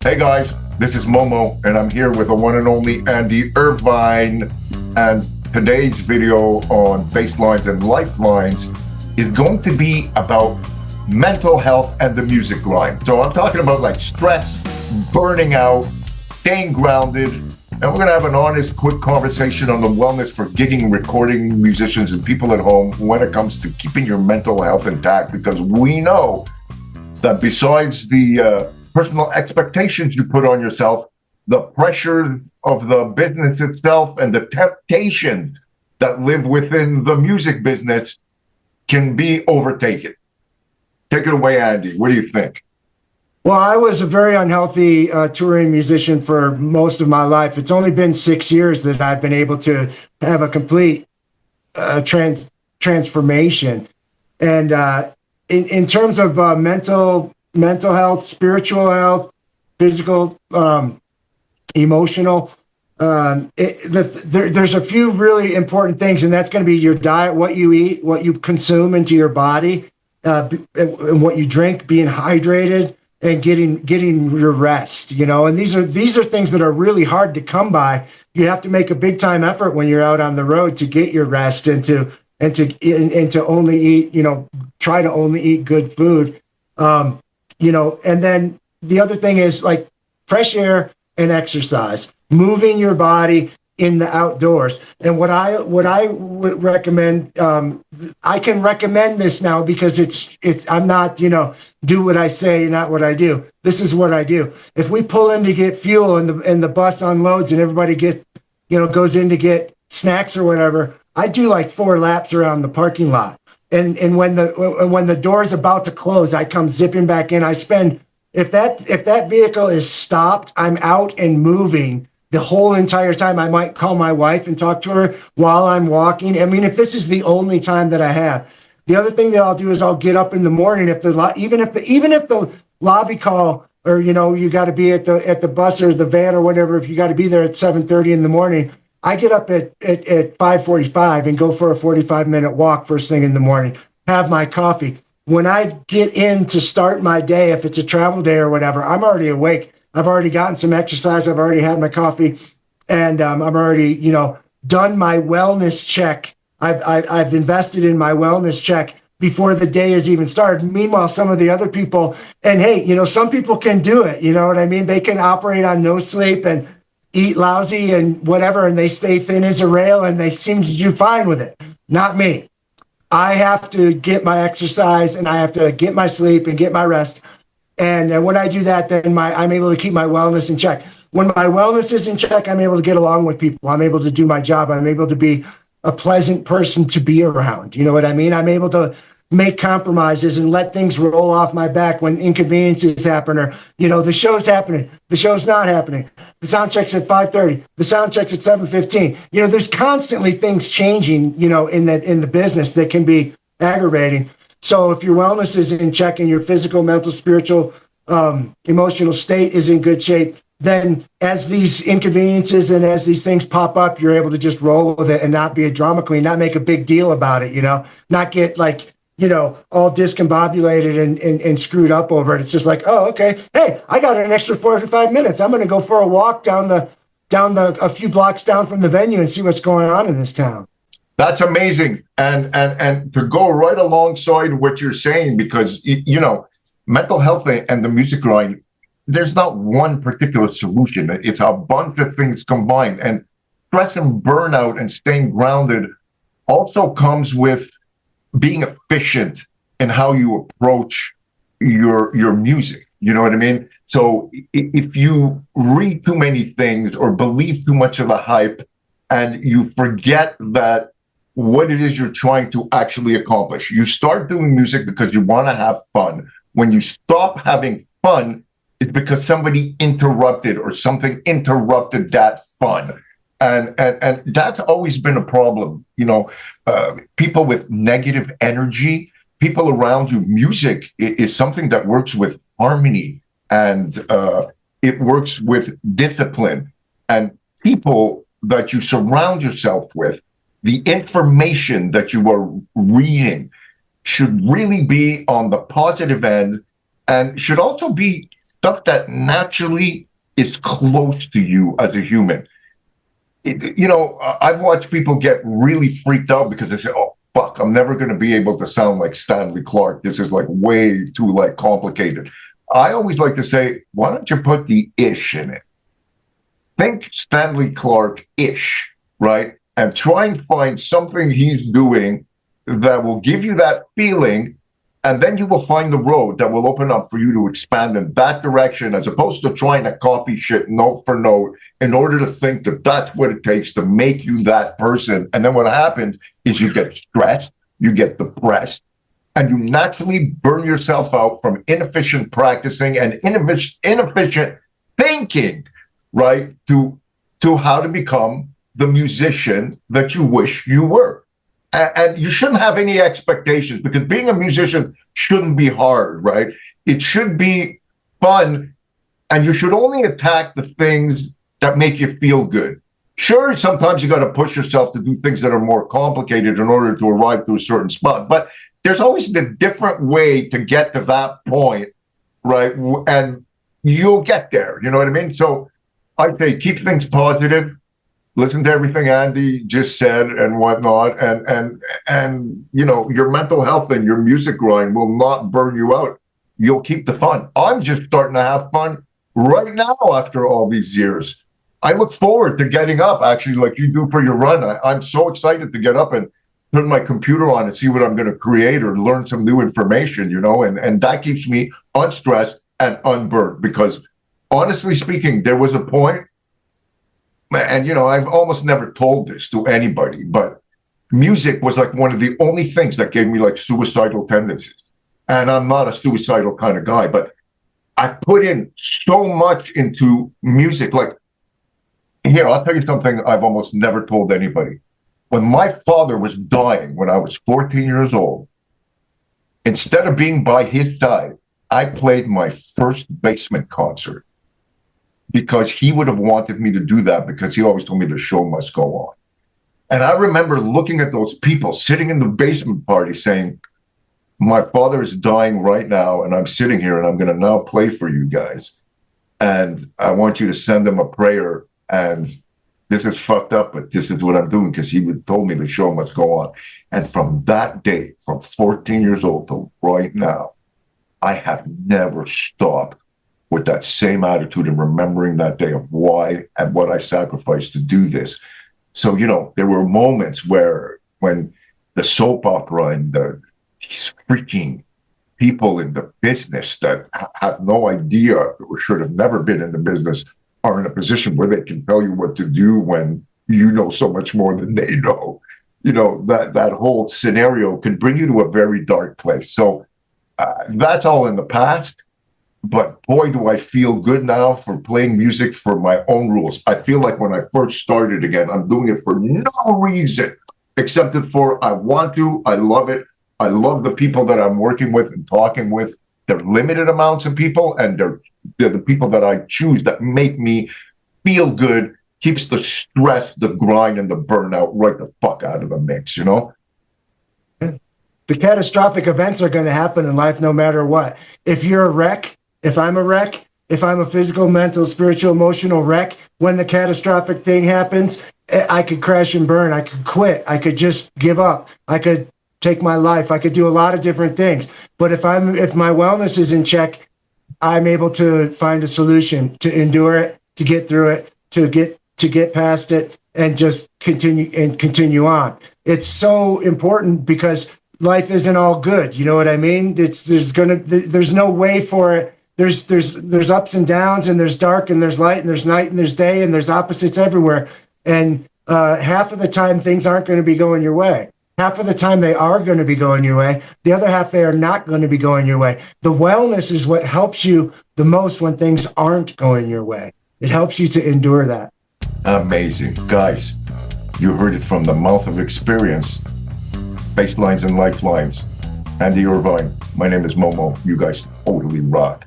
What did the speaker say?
Hey guys, this is Momo, and I'm here with the one and only Andy Irvine. And today's video on Basslines and Lifelines is going to be about mental health and the music grind. So I'm talking about like stress, burning out, staying grounded, and we're going to have an honest, quick conversation on the wellness for gigging, recording musicians and people at home when it comes to keeping your mental health intact, because we know that besides the personal expectations you put on yourself, the pressure of the business itself and the temptations that live within the music business can be overtaken. Take it away, Andy. What do you think? Well, I was a very unhealthy touring musician for most of my life. It's only been 6 years that I've been able to have a complete transformation. And in terms of mental health, spiritual health, physical, emotional, there's a few really important things, and that's going to be your diet, what you eat, what you consume into your body, and what you drink, being hydrated, and getting your rest. And these are things that are really hard to come by. You have to make a big time effort when you're out on the road to get your rest and to only eat, try to only eat good food. And then the other thing is like fresh air and exercise, moving your body in the outdoors. And what I would recommend, I can recommend this now because I'm not, do what I say, not what I do. This is what I do. If we pull in to get fuel and the bus unloads and everybody goes in to get snacks or whatever, I do like 4 laps around the parking lot. And when the door is about to close, I come zipping back in. I spend, if that vehicle is stopped, I'm out and moving the whole entire time. I might call my wife and talk to her while I'm walking. I mean, if this is the only time that I have. The other thing that I'll do is I'll get up in the morning even if the lobby call, or you got to be at the bus or the van or whatever, if you got to be there at 7:30 in the morning, I get up at 5:45 and go for a 45-minute walk first thing in the morning, have my coffee. When I get in to start my day, if it's a travel day or whatever, I'm already awake. I've already gotten some exercise. I've already had my coffee, and I'm already, done my wellness check. I've invested in my wellness check before the day has even started. Meanwhile, some of the other people, and hey, some people can do it. You know what I mean? They can operate on no sleep and eat lousy and whatever, and they stay thin as a rail, and they seem to do fine with it. Not me. I have to get my exercise, and I have to get my sleep and get my rest. And when I do that, then I'm able to keep my wellness in check. When my wellness is in check, I'm able to get along with people. I'm able to do my job. I'm able to be a pleasant person to be around. You know what I mean? I'm able to make compromises and let things roll off my back when inconveniences happen, or, the show's happening, the show's not happening. The sound check's at 5:30. The sound check's at 7:15. There's constantly things changing, in the business that can be aggravating. So if your wellness is in check and your physical, mental, spiritual, emotional state is in good shape, then as these inconveniences and as these things pop up, you're able to just roll with it and not be a drama queen, not make a big deal about it, not get all discombobulated and screwed up over it. It's just like, oh, okay. Hey, I got an extra 45 minutes. I'm going to go for a walk down a few blocks down from the venue and see what's going on in this town. That's amazing. And to go right alongside what you're saying, because, mental health and the music grind, there's not one particular solution. It's a bunch of things combined. And stress and burnout and staying grounded also comes with being efficient in how you approach your music. You know what I mean? So if you read too many things or believe too much of the hype, and you forget that what it is you're trying to actually accomplish. You start doing music because you want to have fun. When you stop having fun, it's because somebody interrupted or something interrupted that fun. And that's always been a problem. People with negative energy, people around you, music is something that works with harmony, and it works with discipline. And people that you surround yourself with, the information that you are reading should really be on the positive end, and should also be stuff that naturally is close to you as a human. I've watched people get really freaked out because they say, "Oh, fuck, I'm never going to be able to sound like Stanley Clarke. This is like way too like complicated." I always like to say, why don't you put the ish in it? Think Stanley Clarke-ish, right? And try and find something he's doing that will give you that feeling, and then you will find the road that will open up for you to expand in that direction, as opposed to trying to copy shit note for note in order to think that that's what it takes to make you that person. And then what happens is you get stressed, you get depressed, and you naturally burn yourself out from inefficient practicing and inefficient thinking, right? To how to become the musician that you wish you were. And you shouldn't have any expectations, because being a musician shouldn't be hard, right? It should be fun, and you should only attack the things that make you feel good. Sure, sometimes you got to push yourself to do things that are more complicated in order to arrive to a certain spot, but there's always the different way to get to that point, right? And you'll get there, you know what I mean? So I say keep things positive. Listen to everything Andy just said and whatnot, and your mental health and your music grind will not burn you out. You'll keep the fun. I'm just starting to have fun right now after all these years. I look forward to getting up, actually, like you do for your run. I'm so excited to get up and turn my computer on and see what I'm going to create or learn some new information, and that keeps me unstressed and unburnt, because honestly speaking, there was a point, and I've almost never told this to anybody, but music was like one of the only things that gave me like suicidal tendencies. And I'm not a suicidal kind of guy, but I put in so much into music. Like, I'll tell you something I've almost never told anybody. When my father was dying when I was 14 years old, instead of being by his side, I played my first basement concert, because he would have wanted me to do that, because he always told me the show must go on. And I remember looking at those people sitting in the basement party saying, my father is dying right now, and I'm sitting here and I'm going to now play for you guys. And I want you to send him a prayer. And this is fucked up, but this is what I'm doing, because he told me the show must go on. And from that day, from 14 years old to right now, I have never stopped with that same attitude and remembering that day of why and what I sacrificed to do this. So, there were moments when the soap opera and these freaking people in the business that have no idea or should have never been in the business are in a position where they can tell you what to do when you know so much more than they know. That whole scenario can bring you to a very dark place. So that's all in the past. But boy, do I feel good now for playing music for my own rules. I feel like when I first started again, I'm doing it for no reason except for I want to, I love it. I love the people that I'm working with and talking with. They're limited amounts of people, and they're the people that I choose that make me feel good, keeps the stress, the grind, and the burnout right the fuck out of the mix, The catastrophic events are going to happen in life no matter what. If you're a wreck, if I'm a wreck, if I'm a physical, mental, spiritual, emotional wreck, when the catastrophic thing happens, I could crash and burn. I could quit. I could just give up. I could take my life. I could do a lot of different things. But if my wellness is in check, I'm able to find a solution to endure it, to get through it, to get past it, and just continue on. It's so important, because life isn't all good. You know what I mean? There's no way for it. There's ups and downs, and there's dark, and there's light, and there's night, and there's day, and there's opposites everywhere. And half of the time things aren't going to be going your way. Half of the time they are going to be going your way. The other half, they are not going to be going your way. The wellness is what helps you the most when things aren't going your way. It helps you to endure that. Amazing. Guys, you heard it from the mouth of experience. Basslines and lifelines. Andy Irvine. My name is Momo. You guys totally rock.